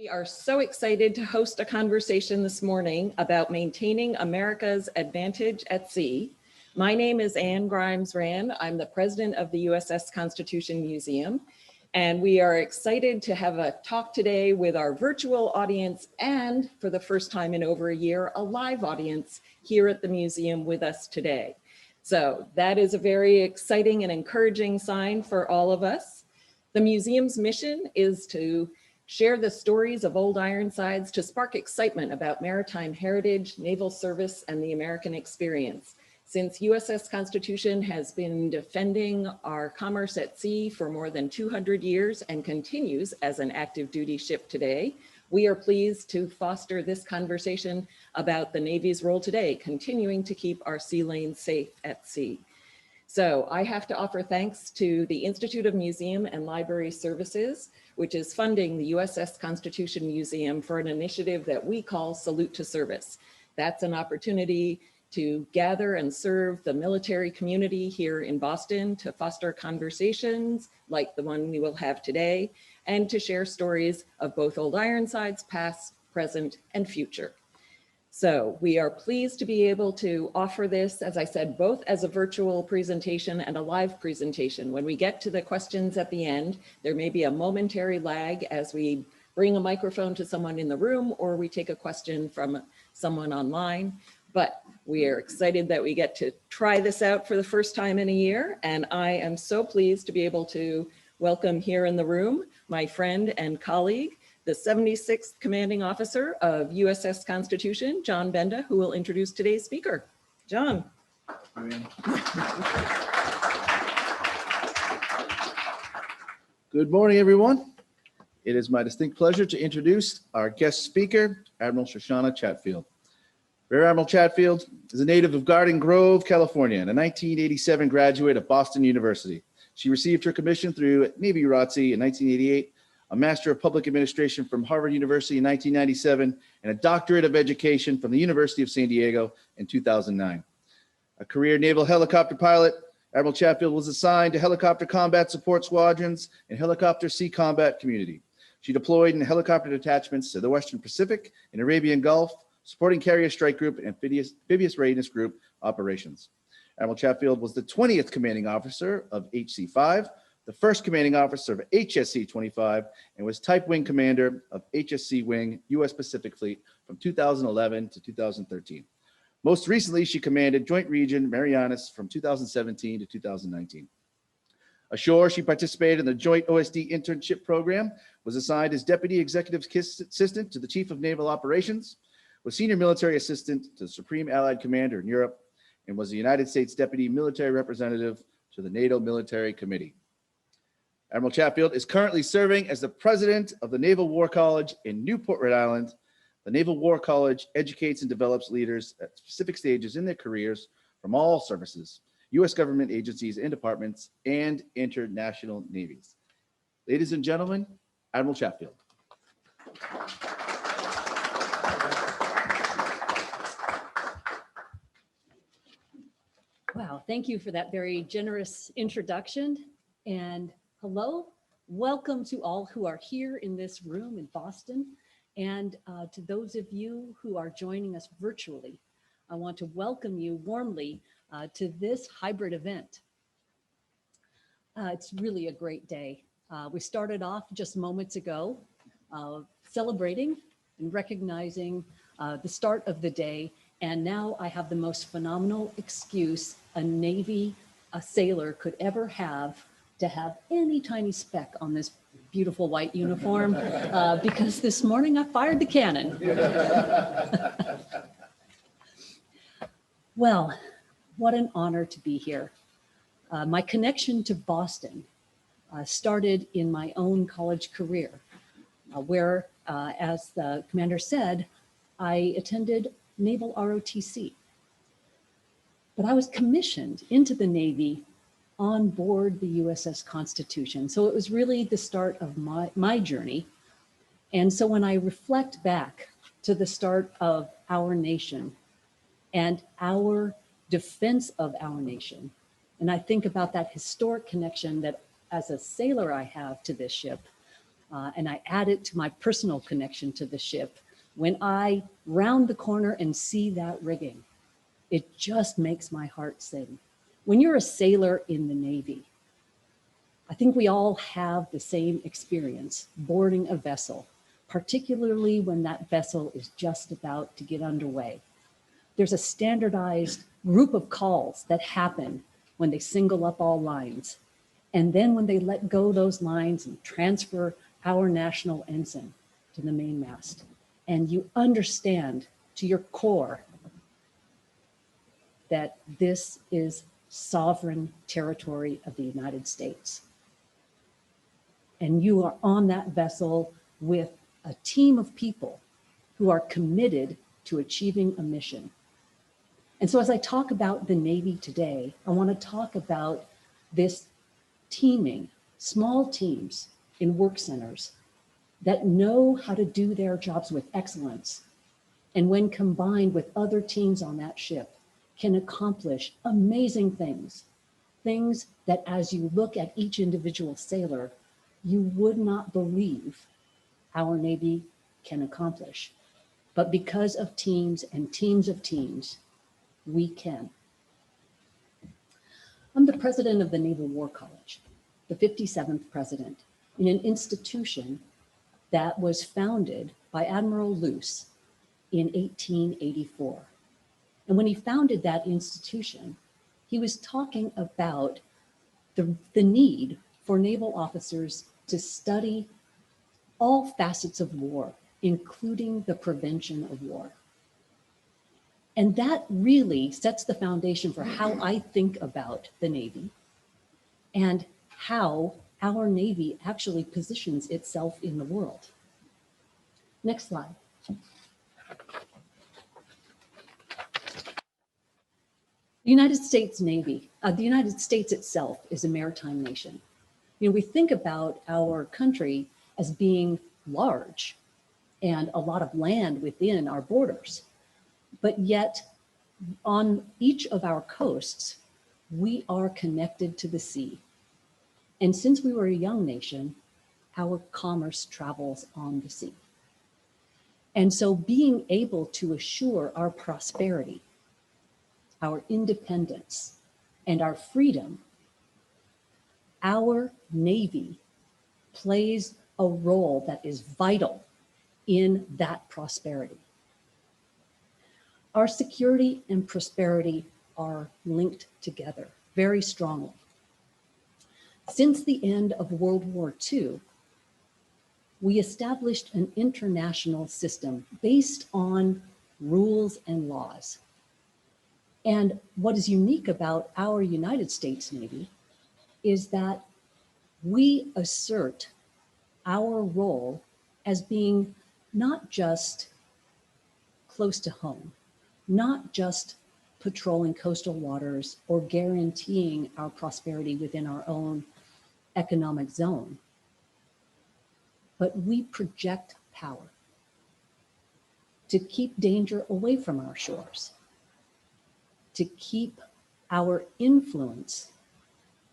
We are so excited to host a conversation this morning about maintaining America's advantage at sea. My name is Anne Grimes-Rand. I'm the president of the USS Constitution Museum, and we are excited to have a talk today with our virtual audience and, for the first time in over a year, a live audience here at the museum with us today. So that is a very exciting and encouraging sign for all of us. The museum's mission is to share the stories of old Ironsides to spark excitement about maritime heritage, naval service, and the American experience. Since USS Constitution has been defending our commerce at sea for more than 200 years and continues as an active duty ship today, we are pleased to foster this conversation about the Navy's role today, continuing to keep our sea lanes safe at sea. So I have to offer thanks to the Institute of Museum and Library Services, which is funding the USS Constitution Museum for an initiative that we call Salute to Service. That's an opportunity to gather and serve the military community here in Boston, to foster conversations like the one we will have today, and to share stories of both old Ironsides, past, present, and future. So we are pleased to be able to offer this, as I said, both as a virtual presentation and a live presentation. When we get to the questions at the end, there may be a momentary lag as we bring a microphone to someone in the room or we take a question from someone online. But we are excited that we get to try this out for the first time in a year. And I am so pleased to be able to welcome here in the room my friend and colleague, the 76th Commanding Officer of USS Constitution, John Benda, who will introduce today's speaker. John. Good morning, everyone. It is my distinct pleasure to introduce our guest speaker, Admiral Shoshana Chatfield. Rear Admiral Chatfield is a native of Garden Grove, California, and a 1987 graduate of Boston University. She received her commission through Navy ROTC in 1988, a Master of Public Administration from Harvard University in 1997, and a Doctorate of Education from the University of San Diego in 2009. A career naval helicopter pilot, Admiral Chatfield was assigned to helicopter combat support squadrons and helicopter sea combat community. She deployed in helicopter detachments to the Western Pacific and Arabian Gulf, supporting carrier strike group and amphibious readiness group operations. Admiral Chatfield was the 20th commanding officer of HC-5, the first commanding officer of HSC-25, and was type wing commander of HSC Wing, U.S. Pacific Fleet from 2011 to 2013. Most recently, she commanded Joint Region Marianas from 2017 to 2019. Ashore, she participated in the Joint OSD Internship Program, was assigned as Deputy Executive Assistant to the Chief of Naval Operations, was Senior Military Assistant to the Supreme Allied Commander in Europe, and was the United States Deputy Military Representative to the NATO Military Committee. Admiral Chatfield is currently serving as the president of the Naval War College in Newport, Rhode Island. The Naval War College educates and develops leaders at specific stages in their careers from all services, U.S. government agencies and departments, and international navies. Ladies and gentlemen, Admiral Chatfield. Wow, thank you for that very generous introduction. And hello, welcome to all who are here in this room in Boston. And to those of you who are joining us virtually, I want to welcome you warmly to this hybrid event. It's really a great day. We started off just moments ago celebrating and recognizing the start of the day. And now I have the most phenomenal excuse a sailor could ever have to have any tiny speck on this beautiful white uniform, because this morning I fired the cannon. Well, what an honor to be here. My connection to Boston started in my own college career, where, as the commander said, I attended Naval ROTC. But I was commissioned into the Navy on board the USS Constitution. So it was really the start of my journey. And so when I reflect back to the start of our nation and our defense of our nation, and I think about that historic connection that as a sailor I have to this ship, and I add it to my personal connection to the ship. When I round the corner and see that rigging, it just makes my heart sing. When you're a sailor in the Navy, I think we all have the same experience boarding a vessel, particularly when that vessel is just about to get underway. There's a standardized group of calls that happen when they single up all lines. And then when they let go those lines and transfer our national ensign to the mainmast, and you understand to your core that this is sovereign territory of the United States. And you are on that vessel with a team of people who are committed to achieving a mission. And so as I talk about the Navy today, I want to talk about this teaming, small teams in work centers that know how to do their jobs with excellence. And when combined with other teams on that ship, can accomplish amazing things, things that as you look at each individual sailor, you would not believe our Navy can accomplish. But because of teams and teams of teams, we can. I'm the president of the Naval War College, the 57th president, in an institution that was founded by Admiral Luce in 1884. And when he founded that institution, he was talking about the need for naval officers to study all facets of war, including the prevention of war. And that really sets the foundation for how I think about the Navy and how our Navy actually positions itself in the world. Next slide. The United States Navy, the United States itself is a maritime nation. You know, we think about our country as being large and a lot of land within our borders, but yet on each of our coasts, we are connected to the sea. And since we were a young nation, our commerce travels on the sea. And so being able to assure our prosperity, our independence, and our freedom, our Navy plays a role that is vital in that prosperity. Our security and prosperity are linked together very strongly. Since the end of World War II, we established an international system based on rules and laws. And what is unique about our United States Navy is that we assert our role as being not just close to home, not just patrolling coastal waters or guaranteeing our prosperity within our own economic zone, but we project power to keep danger away from our shores, to keep our influence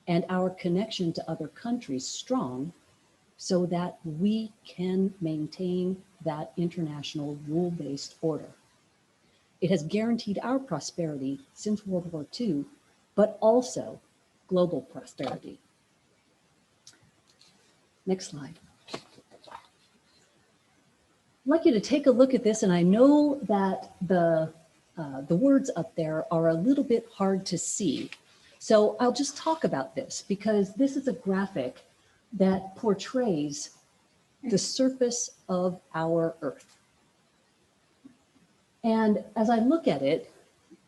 and our connection to other countries strong so that we can maintain that international rule-based order. It has guaranteed our prosperity since World War II, but also global prosperity. Next slide. I'd like you to take a look at this, and I know that the words up there are a little bit hard to see. So I'll just talk about this because this is a graphic that portrays the surface of our Earth. And as I look at it,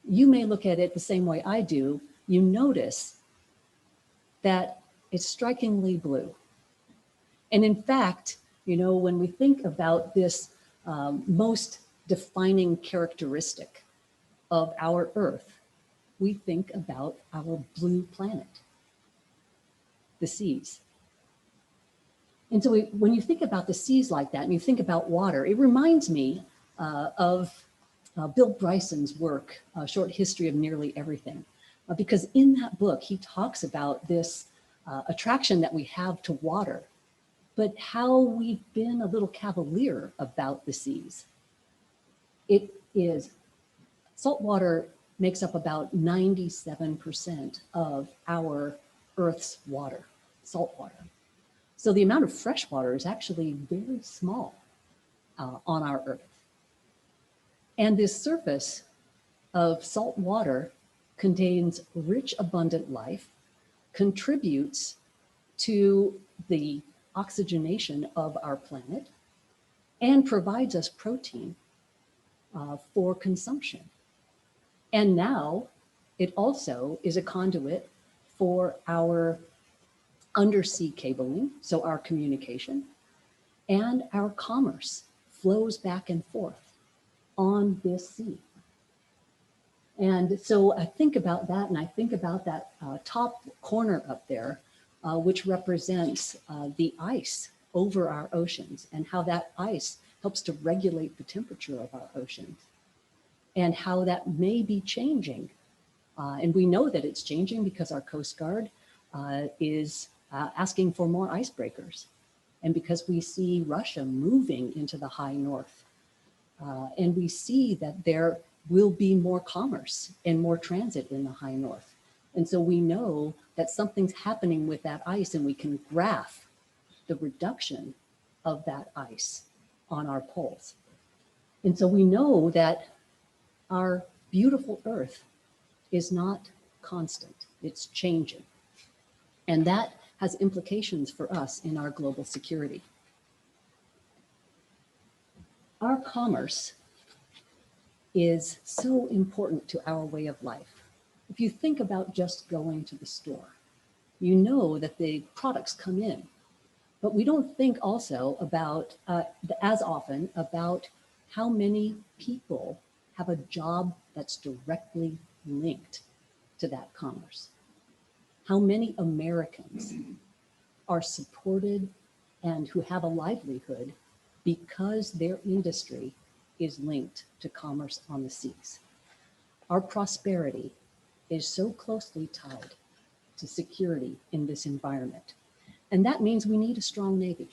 you may look at it the same way I do. You notice that it's strikingly blue. And in fact, you know, when we think about this most defining characteristic of our Earth, we think about our blue planet, the seas. And so when you think about the seas like that, and you think about water, it reminds me of Bill Bryson's work, A Short History of Nearly Everything, because in that book, he talks about this attraction that we have to water but how we've been a little cavalier about the seas. It is, saltwater makes up about 97% of our Earth's water, salt water. So the amount of fresh water is actually very small on our Earth. And this surface of salt water contains rich, abundant life, contributes to the oxygenation of our planet, and provides us protein for consumption. And now it also is a conduit for our undersea cabling, so our communication, and our commerce flows back and forth on this sea. And so I think about that, and I think about that top corner up there, which represents the ice over our oceans, and how that ice helps to regulate the temperature of our oceans, and how that may be changing. And we know that it's changing because our Coast Guard is asking for more icebreakers, and because we see Russia moving into the high north. And we see that there will be more commerce and more transit in the high north. And so we know that something's happening with that ice, and we can graph the reduction of that ice on our poles. And so we know that our beautiful Earth is not constant, it's changing. And that has implications for us in our global security. Our commerce is so important to our way of life. If you think about just going to the store, you know that the products come in, but we don't think also about, as often, about how many people have a job that's directly linked to that commerce. How many Americans are supported and who have a livelihood because their industry is linked to commerce on the seas. Our prosperity is so closely tied to security in this environment. And that means we need a strong Navy,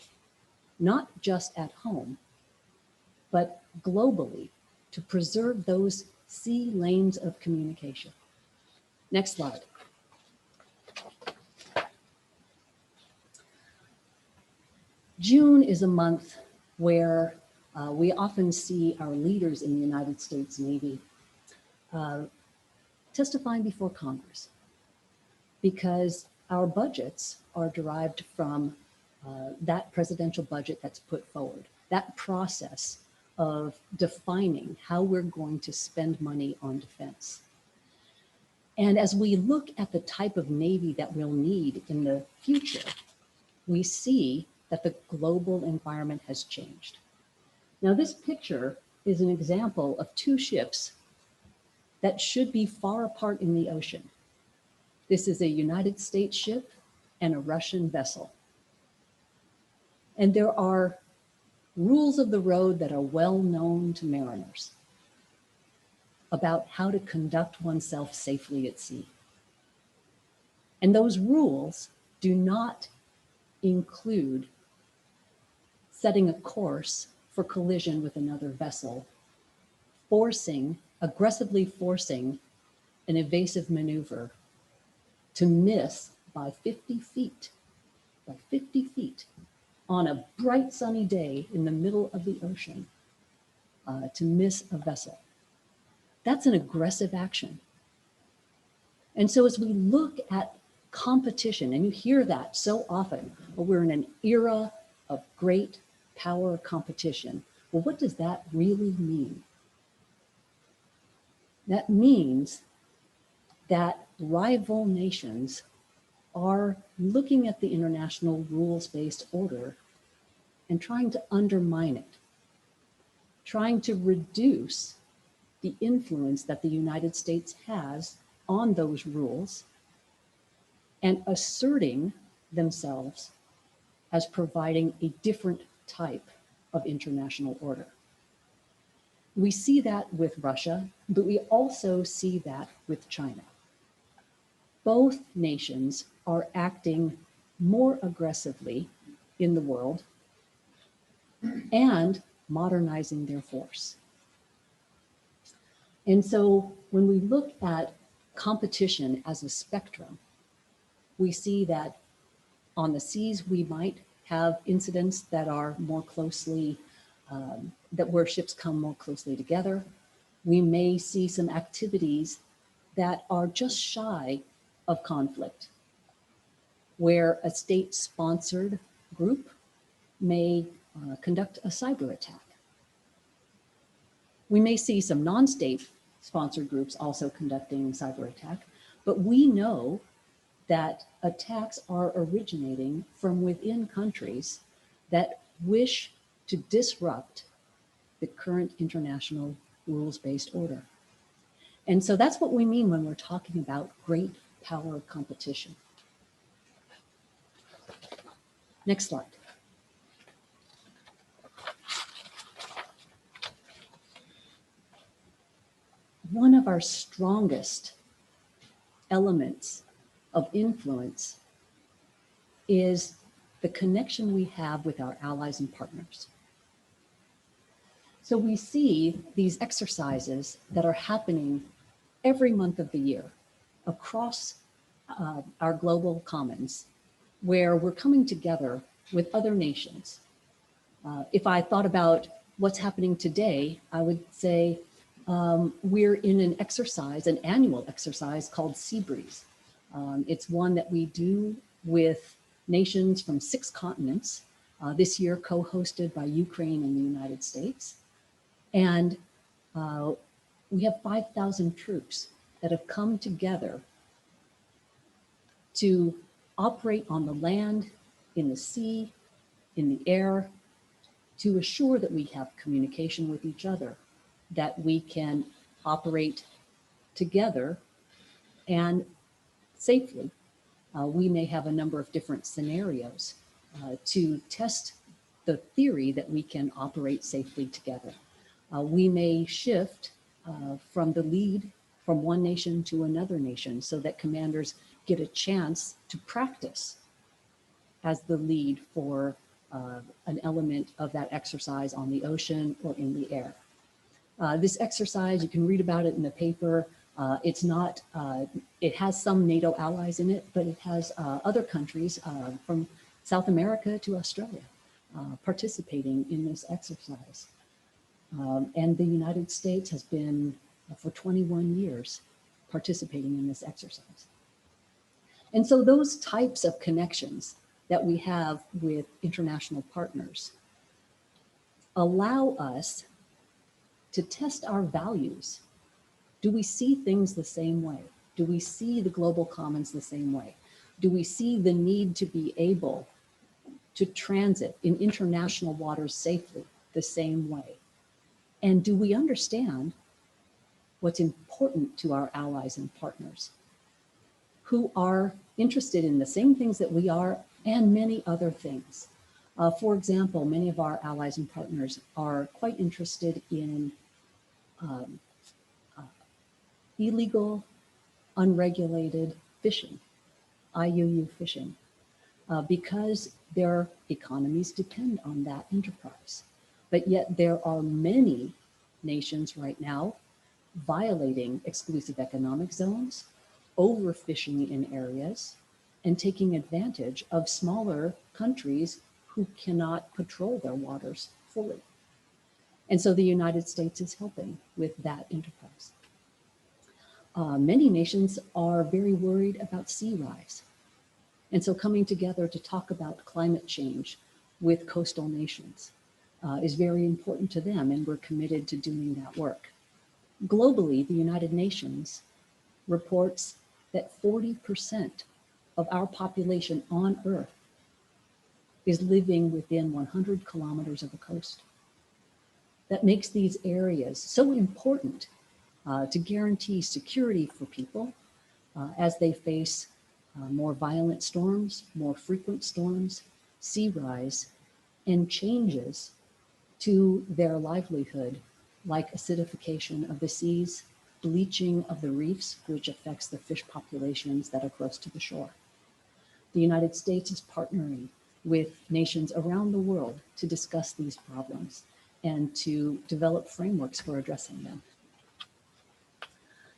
not just at home, but globally, to preserve those sea lanes of communication. Next slide. June is a month where we often see our leaders in the United States Navy testifying before Congress, because our budgets are derived from that presidential budget that's put forward, that process of defining how we're going to spend money on defense. And as we look at the type of Navy that we'll need in the future, we see that the global environment has changed. Now, this picture is an example of two ships that should be far apart in the ocean. This is a United States ship and a Russian vessel. And there are rules of the road that are well known to mariners about how to conduct oneself safely at sea. And those rules do not include setting a course for collision with another vessel, aggressively forcing an evasive maneuver to miss by 50 feet on a bright sunny day in the middle of the ocean, to miss a vessel. That's an aggressive action. And so as we look at competition, and you hear that so often, well, we're in an era of great power competition. Well, what does that really mean? That means that rival nations are looking at the international rules-based order and trying to undermine it, trying to reduce the influence that the United States has on those rules, and asserting themselves as providing a different type of international order. We see that with Russia, but we also see that with China. Both nations are acting more aggressively in the world and modernizing their force. And so when we look at competition as a spectrum, we see that on the seas, we might have incidents that are more closely, that where ships come more closely together. We may see some activities that are just shy of conflict, where a state-sponsored group may conduct a cyber attack. We may see some non-state sponsored groups also conducting cyber attack, but we know that attacks are originating from within countries that wish to disrupt the current international rules-based order. And so that's what we mean when we're talking about great power competition. Next slide. One of our strongest elements of influence is the connection we have with our allies and partners. So we see these exercises that are happening every month of the year across our global commons, where we're coming together with other nations. If I thought about what's happening today, I would say we're in an exercise, an annual exercise called Sea Breeze. It's one that we do with nations from 6 continents, this year co-hosted by Ukraine and the United States. And we have 5,000 troops that have come together to operate on the land, in the sea, in the air, to assure that we have communication with each other, that we can operate together and safely. We may have a number of different scenarios to test the theory that we can operate safely together. We may shift from the lead from one nation to another nation so that commanders get a chance to practice as the lead for an element of that exercise on the ocean or in the air. This exercise, you can read about it in the paper. It's not, it has some NATO allies in it, but it has other countries from South America to Australia participating in this exercise. And the United States has been for 21 years participating in this exercise. And so those types of connections that we have with international partners allow us to test our values. Do we see things the same way? Do we see the global commons the same way? Do we see the need to be able to transit in international waters safely the same way? And do we understand what's important to our allies and partners who are interested in the same things that we are and many other things? For example, many of our allies and partners are quite interested in illegal, unregulated fishing, IUU fishing, because their economies depend on that enterprise. But yet there are many nations right now violating exclusive economic zones, overfishing in areas, and taking advantage of smaller countries who cannot patrol their waters fully. And so the United States is helping with that enterprise. Many nations are very worried about sea rise. And so coming together to talk about climate change with coastal nations is very important to them, and we're committed to doing that work. Globally, the United Nations reports that 40% of our population on Earth is living within 100 kilometers of the coast. That makes these areas so important to guarantee security for people as they face more violent storms, more frequent storms, sea rise, and changes to their livelihood, like acidification of the seas, bleaching of the reefs, which affects the fish populations that are close to the shore. The United States is partnering with nations around the world to discuss these problems and to develop frameworks for addressing them.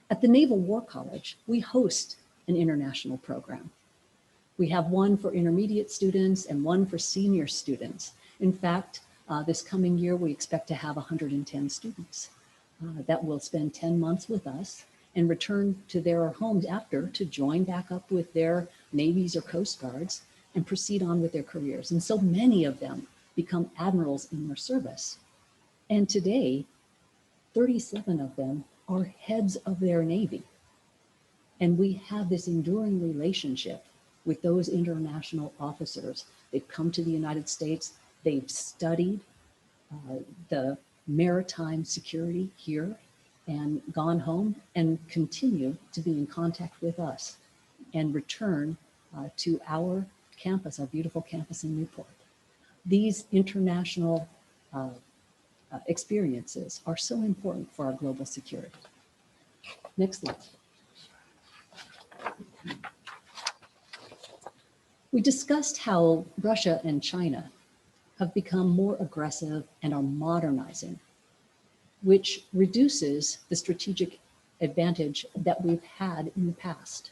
At the Naval War College, we host an international program. We have one for intermediate students and one for senior students. In fact, this coming year, we expect to have 110 students that will spend 10 months with us and return to their homes after to join back up with their navies or coast guards and proceed on with their careers. And so many of them become admirals in their service. And today, 37 of them are heads of their Navy. And we have this enduring relationship with those international officers. They've come to the United States, they've studied the maritime security here and gone home and continue to be in contact with us and return to our campus, our beautiful campus in Newport. These international experiences are so important for our global security. Next slide. We discussed how Russia and China have become more aggressive and are modernizing, which reduces the strategic advantage that we've had in the past.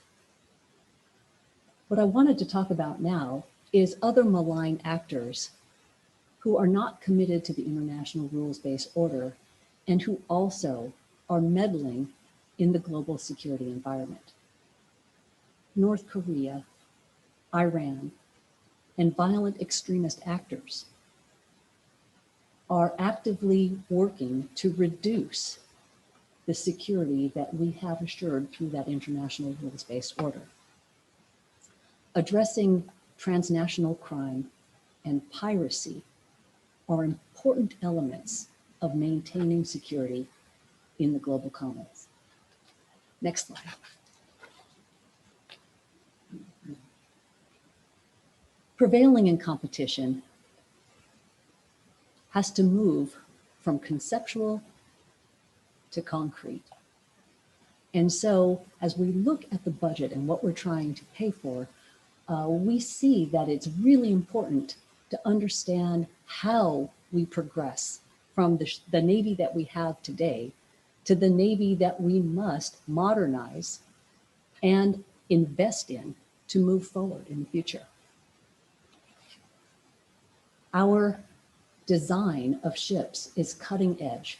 What I wanted to talk about now is other malign actors who are not committed to the international rules-based order and who also are meddling in the global security environment. North Korea, Iran, and violent extremist actors are actively working to reduce the security that we have assured through that international rules-based order. Addressing transnational crime and piracy are important elements of maintaining security in the global commons. Next slide. Prevailing in competition has to move from conceptual to concrete. And so as we look at the budget and what we're trying to pay for, we see that it's really important to understand how we progress from the Navy that we have today to the Navy that we must modernize and invest in to move forward in the future. Our design of ships is cutting edge.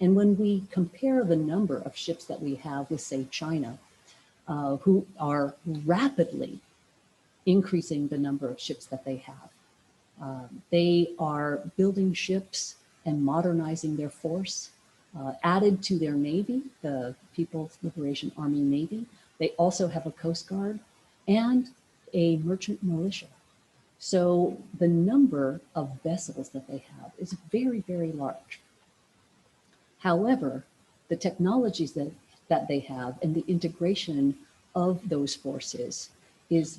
And when we compare the number of ships that we have with, say, China, who are rapidly increasing the number of ships that they have. They are building ships and modernizing their force, added to their Navy, the People's Liberation Army Navy. They also have a Coast Guard and a merchant militia. So the number of vessels that they have is very, very large. However, the technologies that they have and the integration of those forces is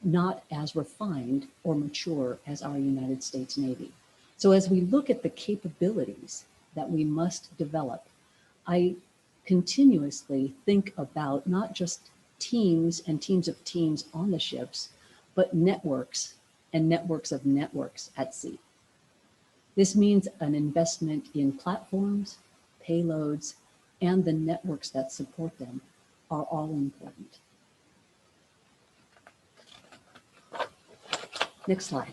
not as refined or mature as our United States Navy. So as we look at the capabilities that we must develop, I continuously think about not just teams and teams of teams on the ships, but networks and networks of networks at sea. This means an investment in platforms, payloads, and the networks that support them are all important. Next slide.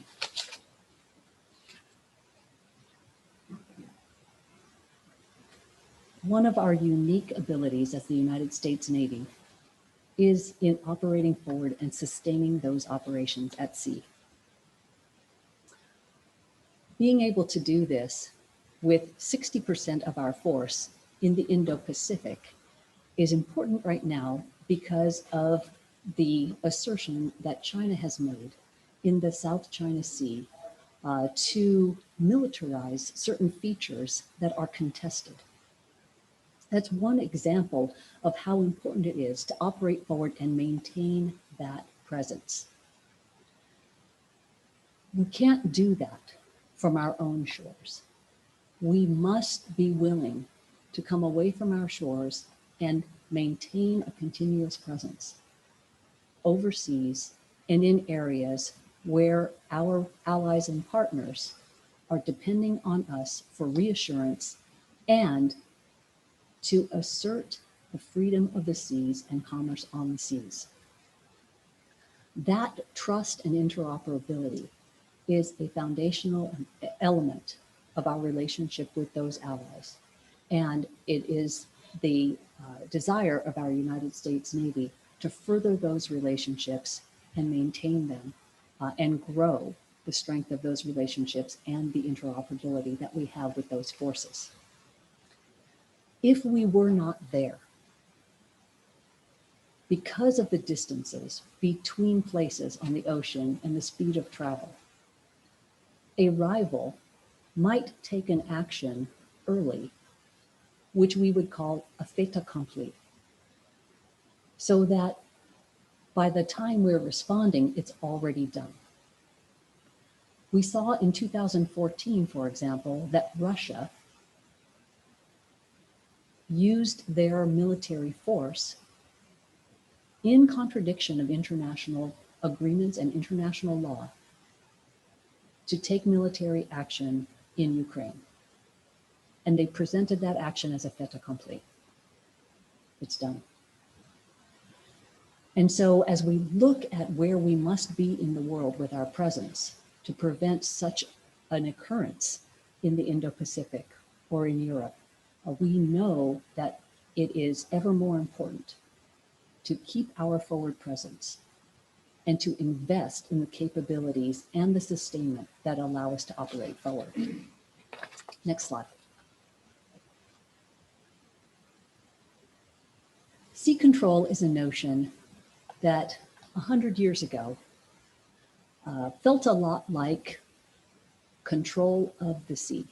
One of our unique abilities as the United States Navy is in operating forward and sustaining those operations at sea. Being able to do this with 60% of our force in the Indo-Pacific is important right now because of the assertion that China has made in the South China Sea to militarize certain features that are contested. That's one example of how important it is to operate forward and maintain that presence. We can't do that from our own shores. We must be willing to come away from our shores and maintain a continuous presence overseas and in areas where our allies and partners are depending on us for reassurance and to assert the freedom of the seas and commerce on the seas. That trust and interoperability is a foundational element of our relationship with those allies. And it is the desire of our United States Navy to further those relationships and maintain them and grow the strength of those relationships and the interoperability that we have with those forces. If we were not there, because of the distances between places on the ocean and the speed of travel, a rival might take an action early, which we would call a fait accompli, so that by the time we're responding, it's already done. We saw in 2014, for example, that Russia used their military force in contradiction of international agreements and international law to take military action in Ukraine. And they presented that action as a fait accompli. It's done. And so as we look at where we must be in the world with our presence to prevent such an occurrence in the Indo-Pacific or in Europe, we know that it is ever more important to keep our forward presence and to invest in the capabilities and the sustainment that allow us to operate forward. Next slide. Sea control is a notion that 100 years ago felt a lot like control of the sea.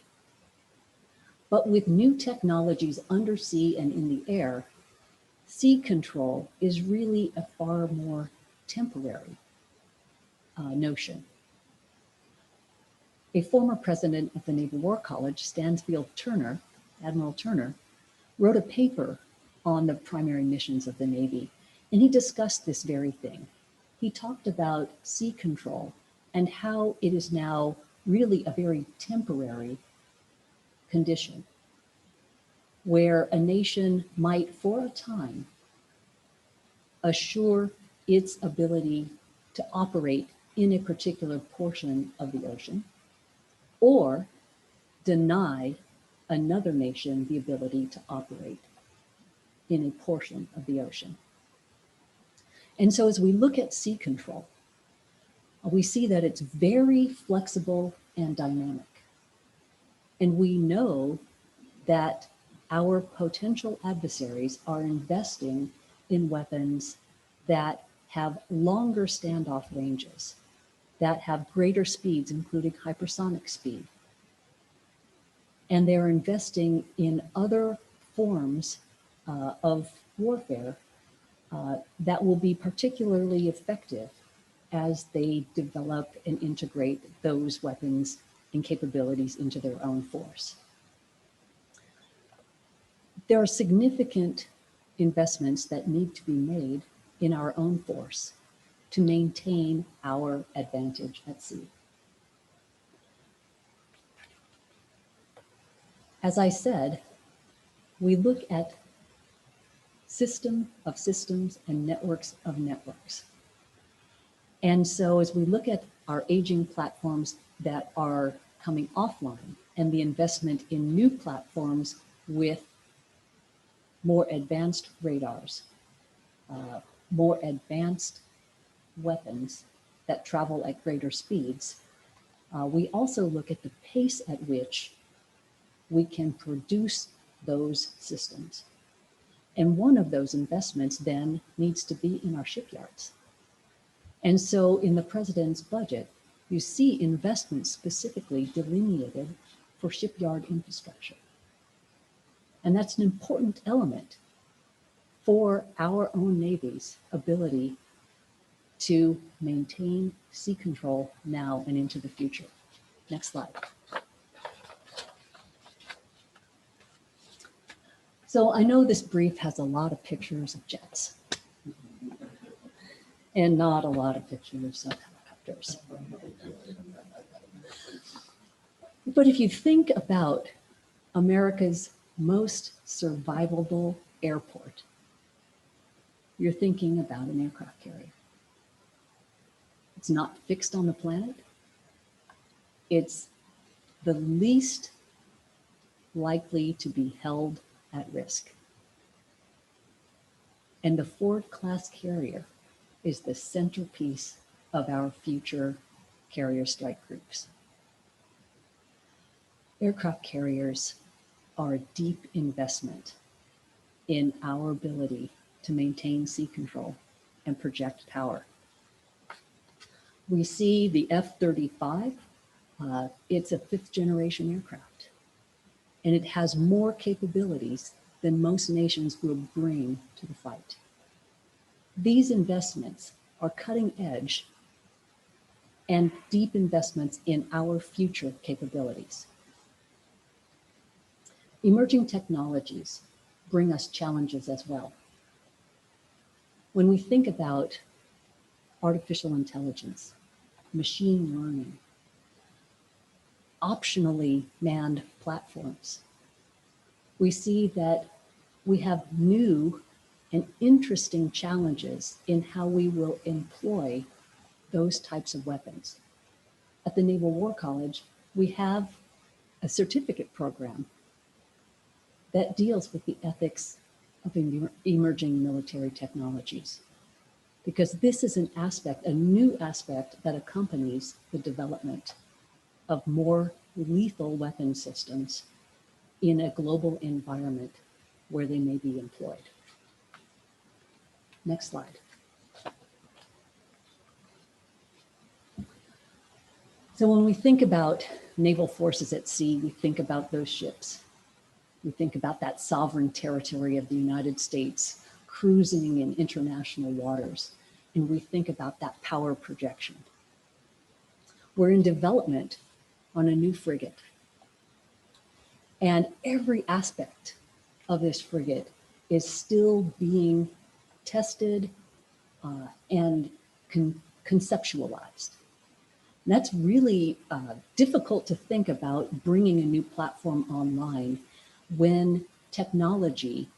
But with new technologies undersea and in the air, sea control is really a far more temporary notion. A former president of the Naval War College, Stansfield Turner, Admiral Turner, wrote a paper on the primary missions of the Navy, and he discussed this very thing. He talked about sea control and how it is now really a very temporary condition where a nation might, for a time, assure its ability to operate in a particular portion of the ocean, or deny another nation the ability to operate in a portion of the ocean. And so as we look at sea control, we see that it's very flexible and dynamic. And we know that our potential adversaries are investing in weapons that have longer standoff ranges, that have greater speeds, including hypersonic speed. And they're investing in other forms of warfare that will be particularly effective as they develop and integrate those weapons and capabilities into their own force. There are significant investments that need to be made in our own force to maintain our advantage at sea. As I said, we look at system of systems and networks of networks. And so as we look at our aging platforms that are coming offline and the investment in new platforms with more advanced radars, more advanced weapons that travel at greater speeds, we also look at the pace at which we can produce those systems. And one of those investments then needs to be in our shipyards. And so in the president's budget, you see investments specifically delineated for shipyard infrastructure. And that's an important element for our own Navy's ability to maintain sea control now and into the future. Next slide. So I know this brief has a lot of pictures of jets. and not a lot of pictures of helicopters. But if you think about America's most survivable airport, you're thinking about an aircraft carrier. It's not fixed on the planet. It's the least likely to be held at risk. And the Ford-class carrier is the centerpiece of our future carrier strike groups. Aircraft carriers are a deep investment in our ability to maintain sea control and project power. We see the F-35, it's a 5th generation aircraft, and it has more capabilities than most nations will bring to the fight. These investments are cutting edge and deep investments in our future capabilities. Emerging technologies bring us challenges as well. When we think about artificial intelligence, machine learning, optionally manned platforms, we see that we have new and interesting challenges in how we will employ those types of weapons. At the Naval War College, we have a certificate program that deals with the ethics of emerging military technologies, because this is an aspect, a new aspect that accompanies the development of more lethal weapon systems in a global environment where they may be employed. Next slide. So when we think about naval forces at sea, we think about those ships. We think about that sovereign territory of the United States cruising in international waters, and we think about that power projection. We're in development on a new frigate, and every aspect of this frigate is still being tested and conceptualized. And that's really difficult to think about bringing a new platform online when technology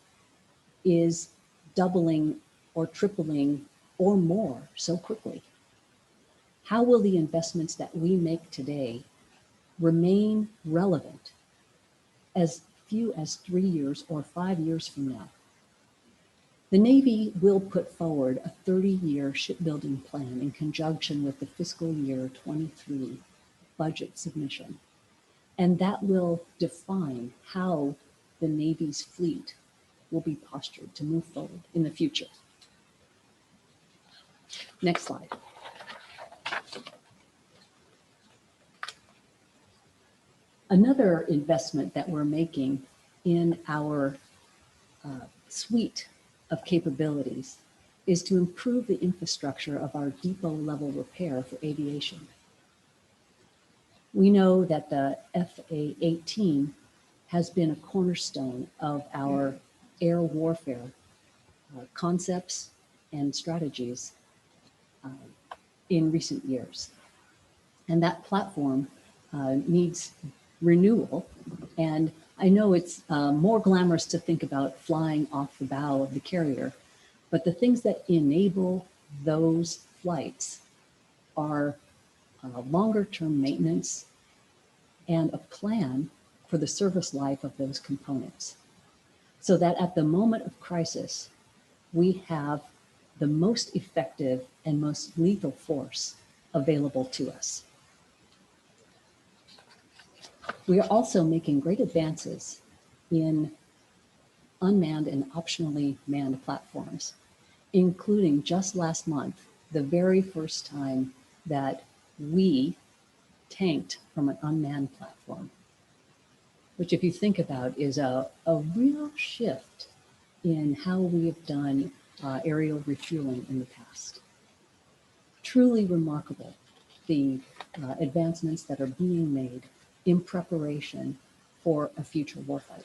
is doubling or tripling or more so quickly. How will the investments that we make today remain relevant as few as 3 years or 5 years from now? The Navy will put forward a 30-year shipbuilding plan in conjunction with the fiscal year 23 budget submission. And that will define how the Navy's fleet will be postured to move forward in the future. Next slide. Another investment that we're making in our suite of capabilities is to improve the infrastructure of our depot level repair for aviation. We know that the FA-18 has been a cornerstone of our air warfare concepts and strategies in recent years. And that platform needs renewal. And I know it's more glamorous to think about flying off the bow of the carrier, but the things that enable those flights are longer term maintenance and a plan for the service life of those components, so that at the moment of crisis, we have the most effective and most lethal force available to us. We are also making great advances in unmanned and optionally manned platforms, including just last month, the very first time that we tanked from an unmanned platform, which if you think about is a real shift in how we have done aerial refueling in the past. Truly remarkable, the advancements that are being made in preparation for a future warfighter.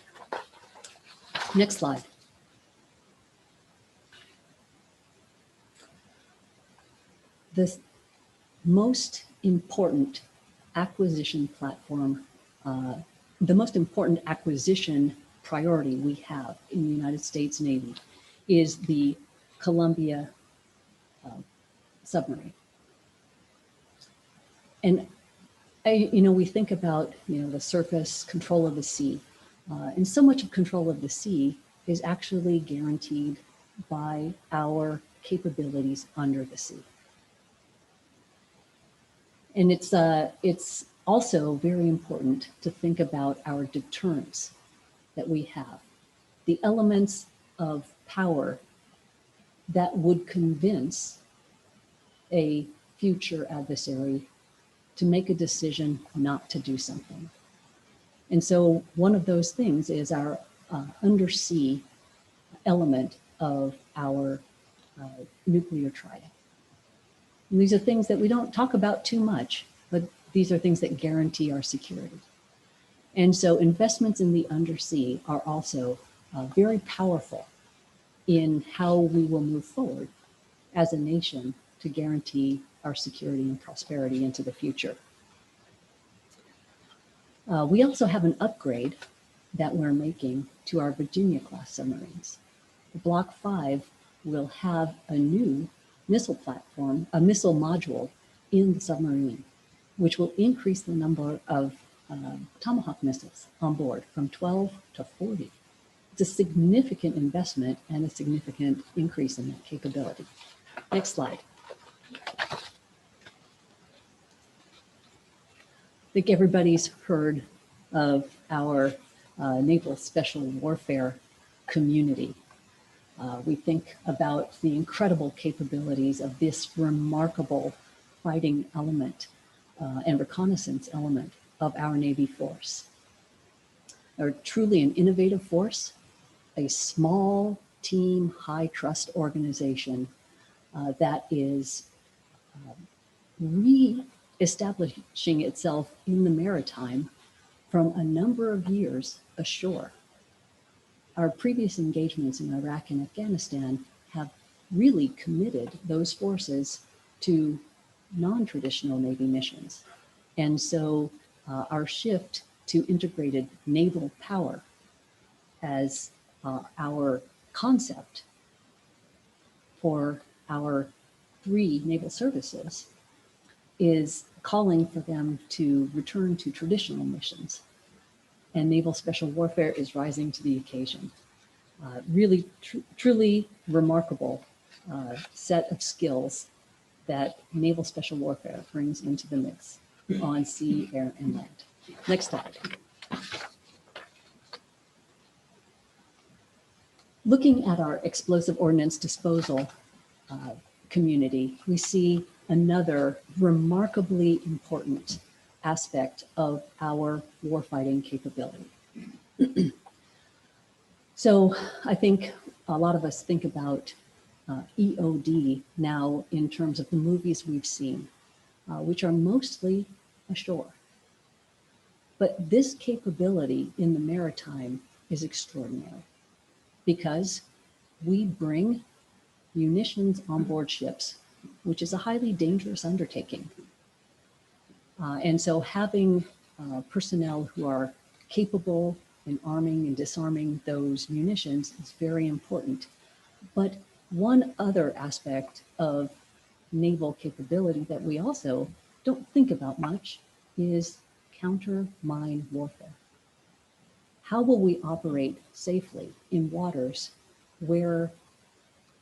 Next slide. The most important acquisition platform, the most important acquisition priority we have in the United States Navy is the Columbia submarine. And we think about, the surface, control of the sea, and so much of control of the sea is actually guaranteed by our capabilities under the sea. And it's also very important to think about our deterrence that we have, the elements of power that would convince a future adversary to make a decision not to do something. And so one of those things is our undersea element of our nuclear triad. And these are things that we don't talk about too much, but these are things that guarantee our security. And so investments in the undersea are also very powerful in how we will move forward as a nation to guarantee our security and prosperity into the future. We also have an upgrade that we're making to our Virginia-class submarines. Block 5 will have a new missile platform, a missile module in the submarine, which will increase the number of Tomahawk missiles on board from 12 to 40. It's a significant investment and a significant increase in that capability. Next slide. I think everybody's heard of our naval special warfare community. We think about the incredible capabilities of this remarkable fighting element and reconnaissance element of our Navy force. They're truly an innovative force, a small team, high trust organization that is re-establishing itself in the maritime from a number of years ashore. Our previous engagements in Iraq and Afghanistan have really committed those forces to non-traditional Navy missions. And so our shift to integrated naval power as our concept for our 3 naval services is calling for them to return to traditional missions. And naval special warfare is rising to the occasion. Really, truly remarkable set of skills that naval special warfare brings into the mix on sea, air, and land. Next slide. Looking at our explosive ordnance disposal community, we see another remarkably important aspect of our warfighting capability. So I think a lot of us think about EOD now in terms of the movies we've seen, which are mostly ashore. But this capability in the maritime is extraordinary because we bring munitions on board ships, which is a highly dangerous undertaking. And so having personnel who are capable in arming and disarming those munitions is very important. But one other aspect of naval capability that we also don't think about much is counter mine warfare. How will we operate safely in waters where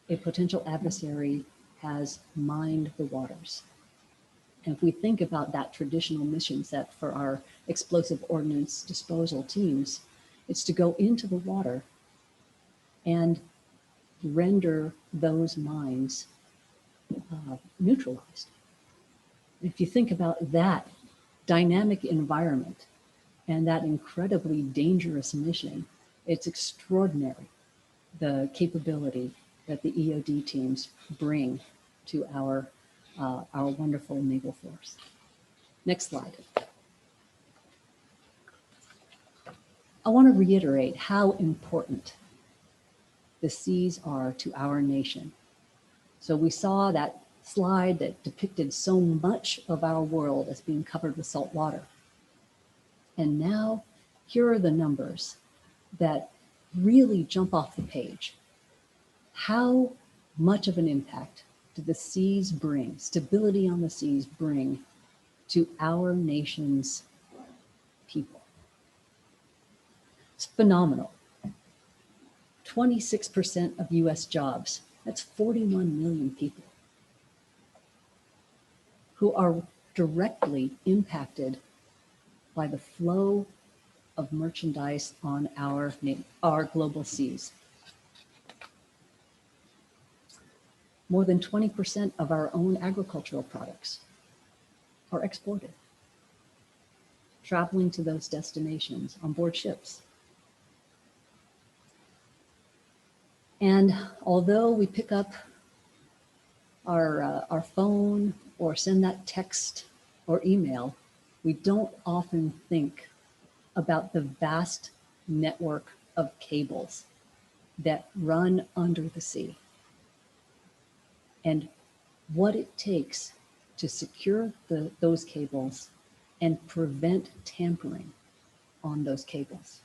a potential adversary has mined the waters? And if we think about that traditional mission set for our explosive ordnance disposal teams, it's to go into the water and render those mines neutralized. If you think about that dynamic environment and that incredibly dangerous mission, it's extraordinary the capability that the EOD teams bring to our wonderful naval force. Next slide. I want to reiterate how important the seas are to our nation. So we saw that slide that depicted so much of our world as being covered with salt water. And now, here are the numbers that really jump off the page. How much of an impact do the seas bring, stability on the seas bring to our nation's people? It's phenomenal. 26% of US jobs, that's 41 million people who are directly impacted by the flow of merchandise on our global seas. More than 20% of our own agricultural products are exported, traveling to those destinations on board ships. And although we pick up our phone or send that text or email, we don't often think about the vast network of cables that run under the sea and what it takes to secure those cables and prevent tampering on those cables.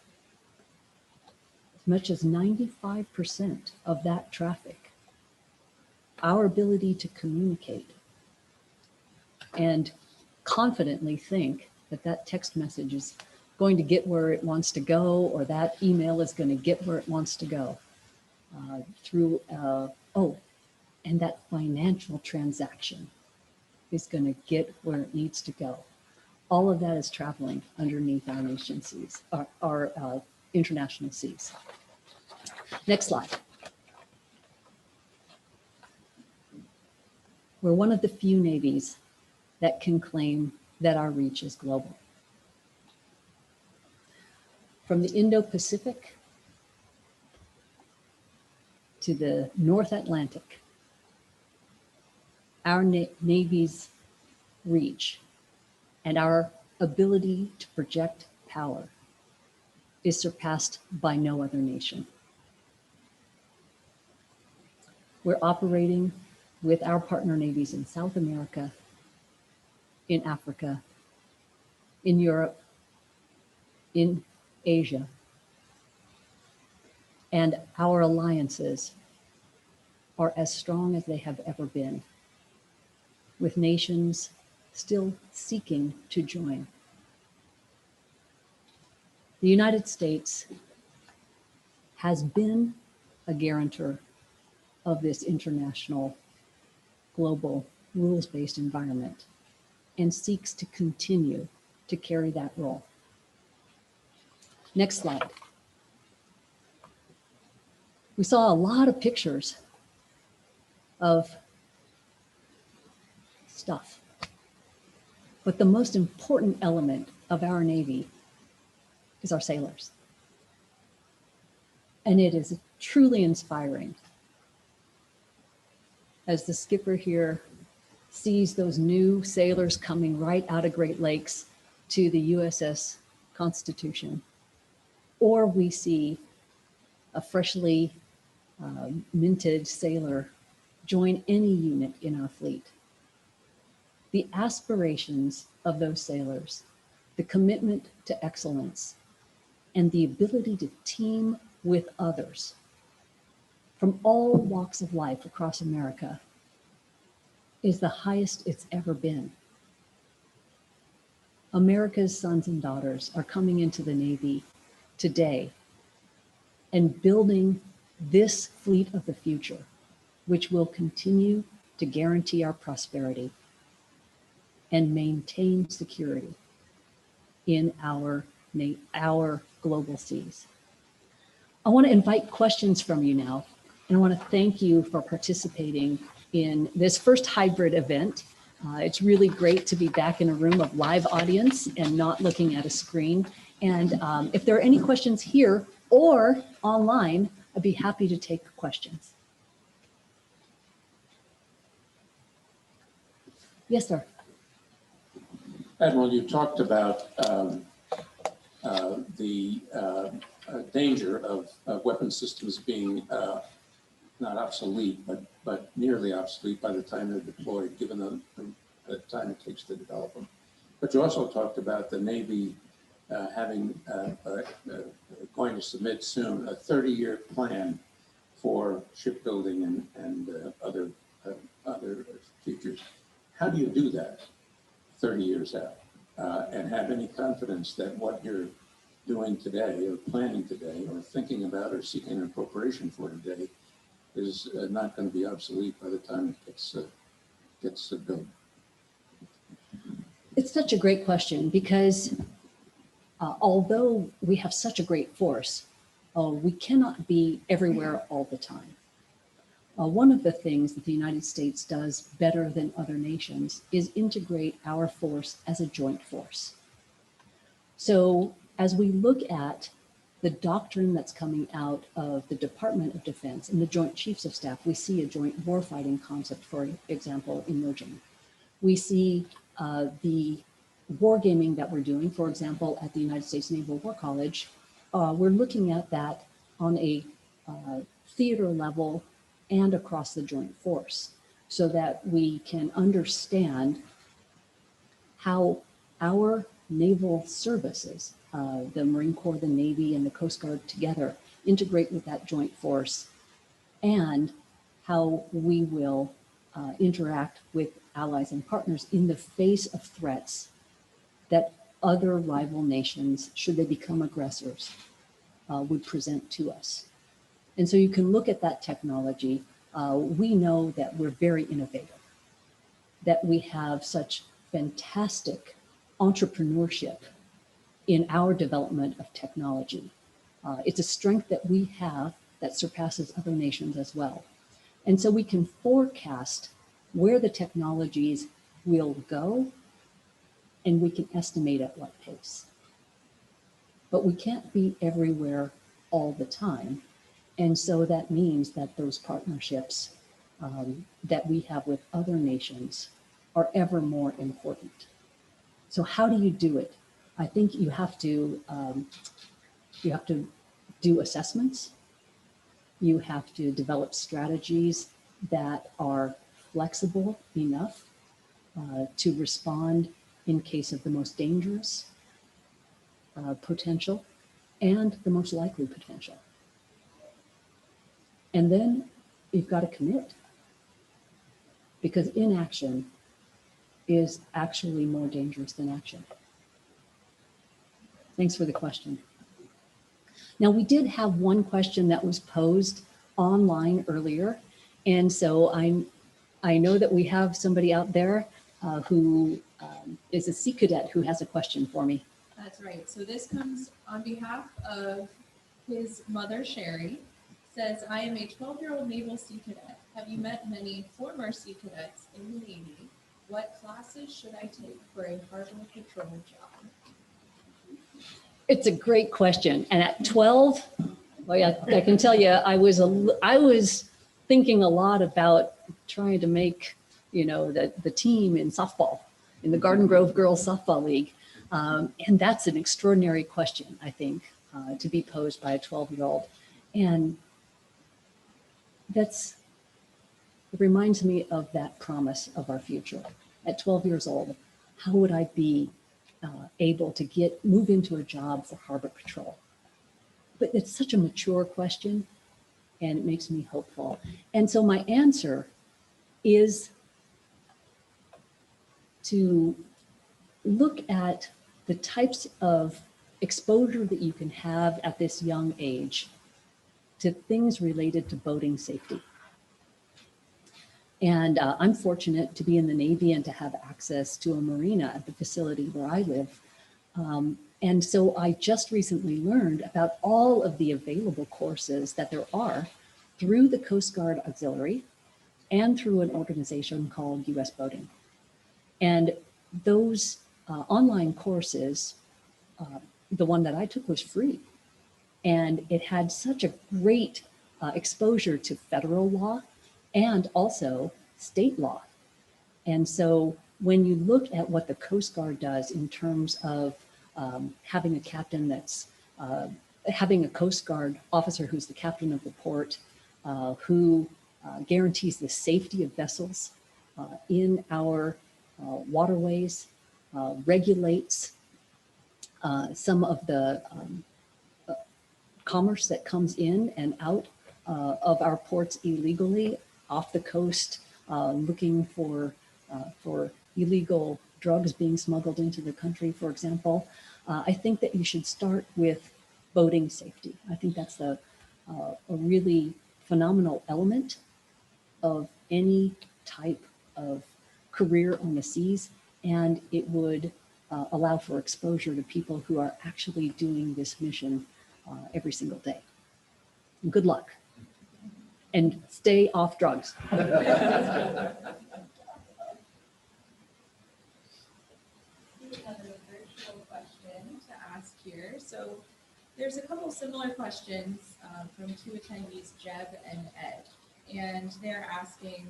As much as 95% of that traffic, our ability to communicate and confidently think that that text message is going to get where it wants to go, or that email is going to get where it wants to go and that financial transaction is going to get where it needs to go. All of that is traveling underneath our nation's seas, our international seas. Next slide. We're one of the few navies that can claim that our reach is global. From the Indo-Pacific to the North Atlantic, our Navy's reach and our ability to project power is surpassed by no other nation. We're operating with our partner navies in South America, in Africa, in Europe, in Asia, and our alliances are as strong as they have ever been, with nations still seeking to join. The United States has been a guarantor of this international, global, rules-based environment and seeks to continue to carry that role. Next slide. We saw a lot of pictures of stuff, but the most important element of our Navy is our sailors. And it is truly inspiring as the skipper here sees those new sailors coming right out of Great Lakes to the USS Constitution, or we see a freshly minted sailor join any unit in our fleet. The aspirations of those sailors, the commitment to excellence, and the ability to team with others from all walks of life across America is the highest it's ever been. America's sons and daughters are coming into the Navy today and building this fleet of the future, which will continue to guarantee our prosperity and maintain security in our global seas. I want to invite questions from you now, and I want to thank you for participating in this first hybrid event. It's really great to be back in a room of live audience and not looking at a screen. And if there are any questions here or online, I'd be happy to take questions. Yes, sir. Admiral, you talked about the danger of weapon systems being not obsolete, but nearly obsolete by the time they're deployed, given the time it takes to develop them. But you also talked about the Navy going to submit soon a 30-year plan for shipbuilding and other features. How do you do that 30 years out and have any confidence that what you're doing today or planning today or thinking about or seeking an appropriation for today is not going to be obsolete by the time it gets built? It's such a great question because although we have such a great force, we cannot be everywhere all the time. One of the things that the United States does better than other nations is integrate our force as a joint force. So as we look at the doctrine that's coming out of the Department of Defense and the Joint Chiefs of Staff, we see a joint warfighting concept, for example, emerging. We see the wargaming that we're doing, for example, at the United States Naval War College. We're looking at that on a theater level and across the joint force so that we can understand how our naval services, the Marine Corps, the Navy, and the Coast Guard together integrate with that joint force, and how we will interact with allies and partners in the face of threats that other rival nations, should they become aggressors, would present to us. And so you can look at that technology. We know that we're very innovative, that we have such fantastic entrepreneurship in our development of technology. It's a strength that we have that surpasses other nations as well. And so we can forecast where the technologies will go, and we can estimate at what pace. But we can't be everywhere all the time. And so that means that those partnerships that we have with other nations are ever more important. So how do you do it? I think you have to do assessments. You have to develop strategies that are flexible enough to respond in case of the most dangerous potential and the most likely potential. And then you've got to commit, because inaction is actually more dangerous than action. Thanks for the question. Now, we did have one question that was posed online earlier. And so I know that we have somebody out there who is a Sea Cadet who has a question for me. That's right. So this comes on behalf of his mother, Sherry. Says, I am a 12-year-old Naval Sea Cadet. Have you met many former Sea Cadets in the Navy? What classes should I take for a harbor patrol job? It's a great question. And at 12, well, yeah, I can tell you, I was thinking a lot about trying to make, the team in softball, in the Garden Grove Girls Softball League. And that's an extraordinary question, I think, to be posed by a 12-year-old. And it reminds me of that promise of our future. At 12 years old, how would I be able to move into a job for harbor patrol? But it's such a mature question, and it makes me hopeful. And so my answer is to look at the types of exposure that you can have at this young age to things related to boating safety. And I'm fortunate to be in the Navy and to have access to a marina at the facility where I live. And so I just recently learned about all of the available courses that there are through the Coast Guard Auxiliary and through an organization called US Boating. And those online courses, the one that I took was free. And it had such a great exposure to federal law and also state law. And so when you look at what the Coast Guard does in terms of having a captain that's, having a Coast Guard officer who's the captain of the port, who guarantees the safety of vessels in our waterways, regulates some of the commerce that comes in and out of our ports illegally off the coast, looking for illegal drugs being smuggled into the country, for example. I think that you should start with boating safety. I think that's a really phenomenal element of any type of career on the seas, and it would allow for exposure to people who are actually doing this mission every single day. Good luck. And stay off drugs. We have a virtual question to ask here. So there's a couple similar questions from two attendees, Jeb and Ed. And they're asking,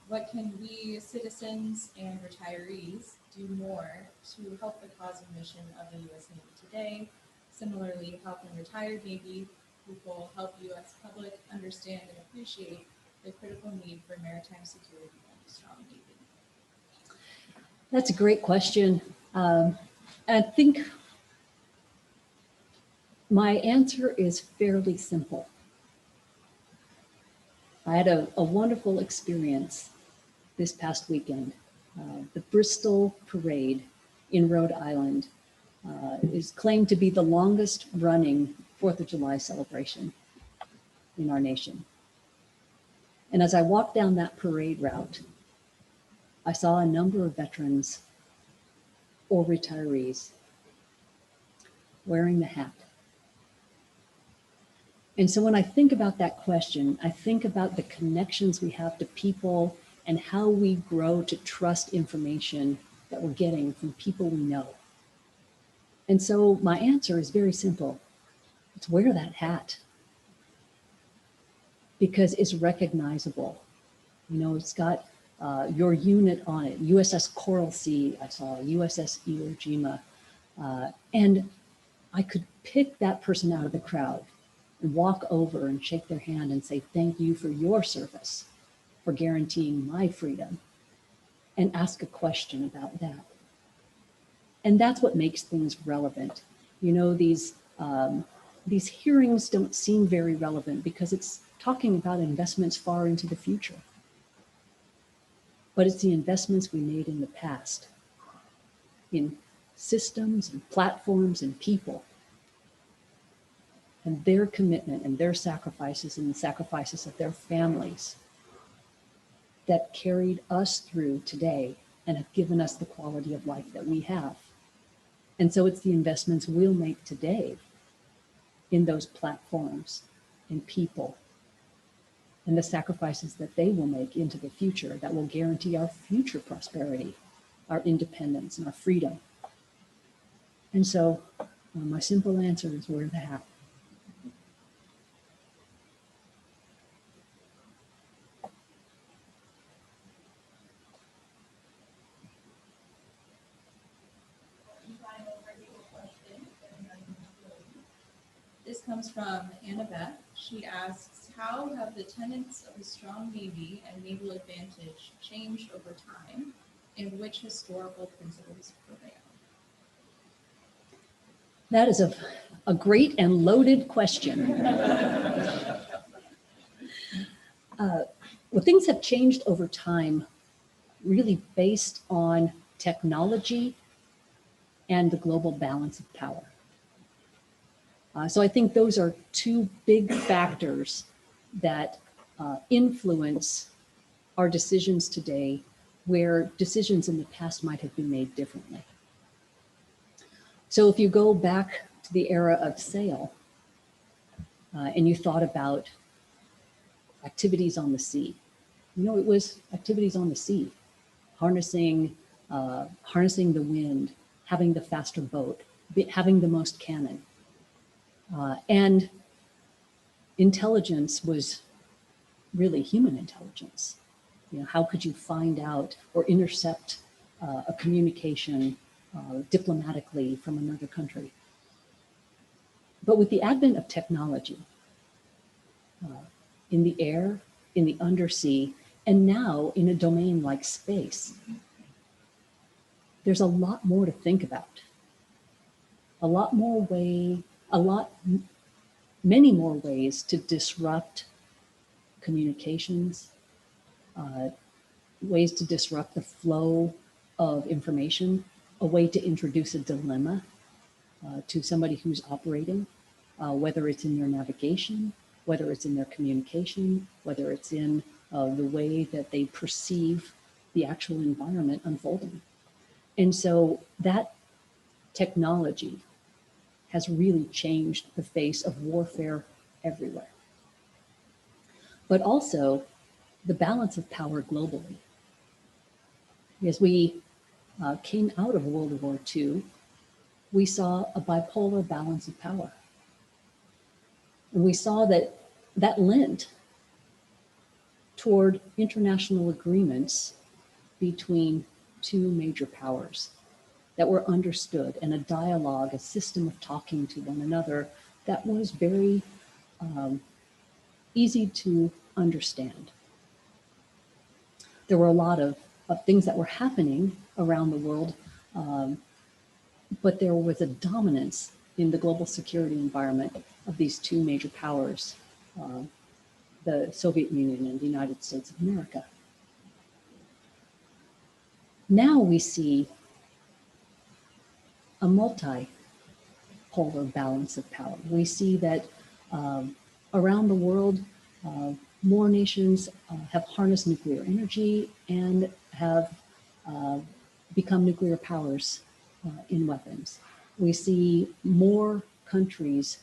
what can we citizens and retirees do more to help the cause and mission of the U.S. Navy today? Similarly, how can retired Navy people help U.S. public understand and appreciate the critical need for maritime security and a strong Navy? That's a great question. I think my answer is fairly simple. I had a wonderful experience this past weekend. The Bristol Parade in Rhode Island is claimed to be the longest running 4th of July celebration in our nation. And as I walked down that parade route, I saw a number of veterans or retirees wearing the hat. And so when I think about that question, I think about the connections we have to people and how we grow to trust information that we're getting from people we know. And so my answer is very simple. It's wear that hat because it's recognizable. You know, it's got your unit on it, USS Coral Sea, I saw USS Iwo Jima, and I could pick that person out of the crowd and walk over and shake their hand and say, thank you for your service, for guaranteeing my freedom, and ask a question about that. And that's what makes things relevant. You know, these hearings don't seem very relevant because it's talking about investments far into the future. But it's the investments we made in the past, in systems and platforms and people, and their commitment and their sacrifices and the sacrifices of their families that carried us through today and have given us the quality of life that we have. And so it's the investments we'll make today in those platforms and people and the sacrifices that they will make into the future that will guarantee our future prosperity, our independence, and our freedom. And so my simple answer is wear the hat. This comes from Annabeth. She asks, how have the tenets of a strong Navy and naval advantage changed over time, and which historical principles prevail? That is a great and loaded question. Well, things have changed over time, really based on technology and the global balance of power. So I think those are two big factors that influence our decisions today, where decisions in the past might have been made differently. So if you go back to the era of sail and you thought about activities on the sea, you know, it was activities on the sea, harnessing the wind, having the faster boat, having the most cannon. And intelligence was really human intelligence. You know, how could you find out or intercept a communication diplomatically from another country? But with the advent of technology, in the air, in the undersea, and now in a domain like space. There's a lot more to think about. Many more ways to disrupt communications, ways to disrupt the flow of information, a way to introduce a dilemma to somebody who's operating, whether it's in their navigation, whether it's in their communication, whether it's in the way that they perceive the actual environment unfolding. And so that technology has really changed the face of warfare everywhere. But also the balance of power globally. As we came out of World War II, we saw a bipolar balance of power. And we saw that that lent toward international agreements between two major powers that were understood, and a dialogue, a system of talking to one another that was very easy to understand. There were a lot of things that were happening around the world, but there was a dominance in the global security environment of these two major powers, the Soviet Union and the United States of America. Now we see a multipolar balance of power. We see that around the world, more nations have harnessed nuclear energy and have become nuclear powers in weapons. We see more countries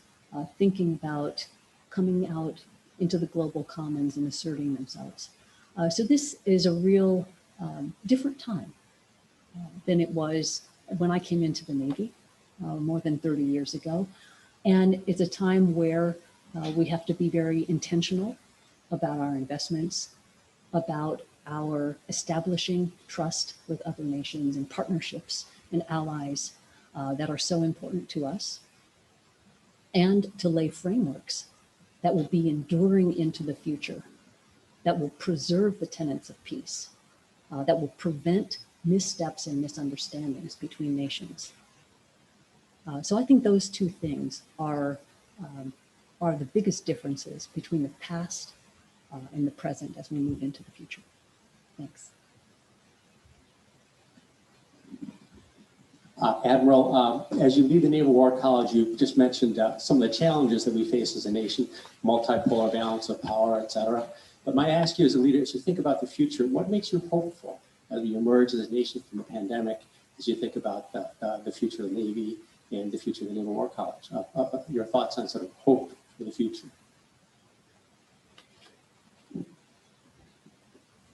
thinking about coming out into the global commons and asserting themselves. So this is a real different time than it was when I came into the Navy more than 30 years ago. And it's a time where we have to be very intentional about our investments, about our establishing trust with other nations and partnerships and allies that are so important to us, and to lay frameworks that will be enduring into the future, that will preserve the tenets of peace, that will prevent missteps and misunderstandings between nations. So I think those two things are the biggest differences between the past and the present as we move into the future. Thanks. Admiral, as you lead the Naval War College, you just mentioned some of the challenges that we face as a nation, multipolar balance of power, et cetera. But might I ask you as a leader, as you think about the future, what makes you hopeful as we emerge as a nation from the pandemic, as you think about the future of the Navy and the future of the Naval War College? Your thoughts on sort of hope for the future?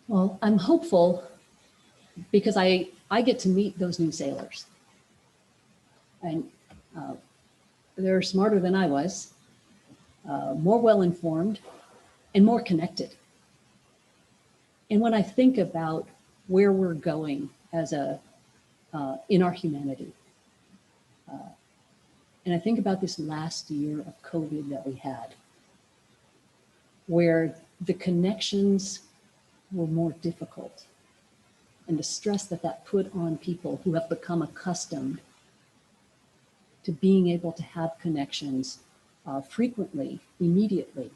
Well, I'm hopeful because I get to meet those new sailors. And they're smarter than I was, more well-informed, and more connected. And when I think about where we're going as in our humanity, and I think about this last year of COVID that we had, where the connections were more difficult, and the stress that put on people who have become accustomed to being able to have connections frequently, immediately.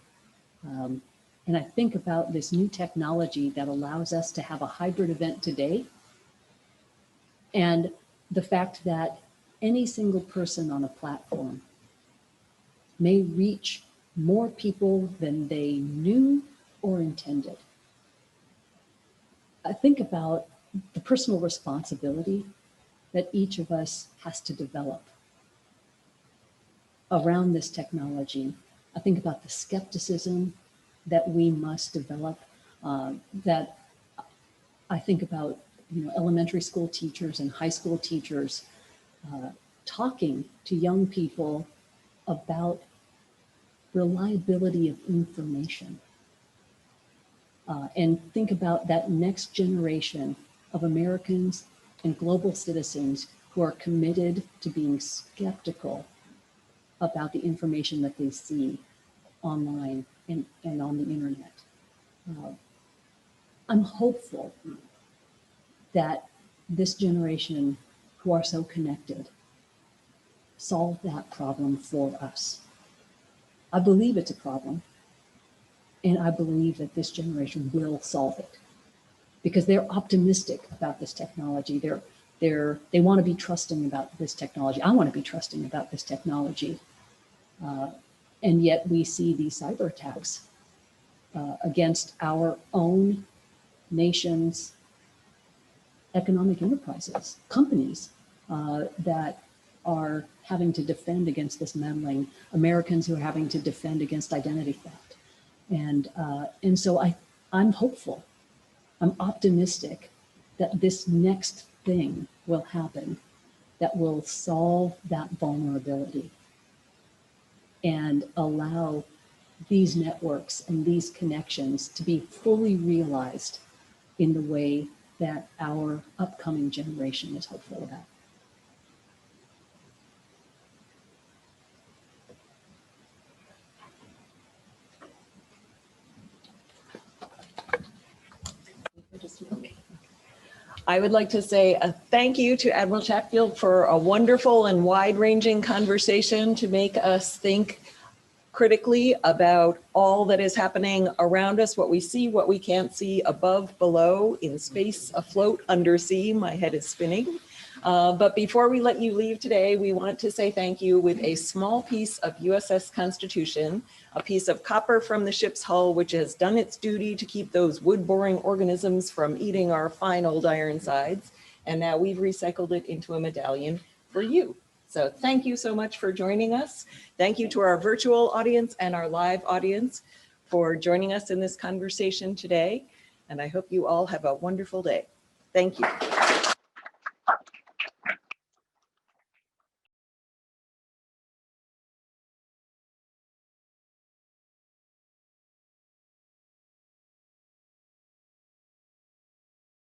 And I think about this new technology that allows us to have a hybrid event today, and the fact that any single person on a platform may reach more people than they knew or intended. I think about the personal responsibility that each of us has to develop around this technology. I think about the skepticism that we must develop, that I think about, elementary school teachers and high school teachers talking to young people about reliability of information, and think about that next generation of Americans and global citizens who are committed to being skeptical about the information that they see online and on the internet. I'm hopeful that this generation who are so connected solve that problem for us. I believe it's a problem, and I believe that this generation will solve it because they're optimistic about this technology. They want to be trusting about this technology. I want to be trusting about this technology. And yet we see these cyber attacks against our own nation's economic enterprises, companies that are having to defend against this meddling, Americans who are having to defend against identity theft. And so I'm hopeful, I'm optimistic that this next thing will happen that will solve that vulnerability and allow these networks and these connections to be fully realized in the way that our upcoming generation is hopeful about. I would like to say a thank you to Admiral Chatfield for a wonderful and wide-ranging conversation to make us think critically about all that is happening around us, what we see, what we can't see, above, below, in space, afloat, undersea. My head is spinning. But before we let you leave today, we want to say thank you with a small piece of USS Constitution, a piece of copper from the ship's hull, which has done its duty to keep those wood-boring organisms from eating our fine old iron sides. And now we've recycled it into a medallion for you. So thank you so much for joining us. Thank you to our virtual audience and our live audience for joining us in this conversation today. And I hope you all have a wonderful day. Thank you.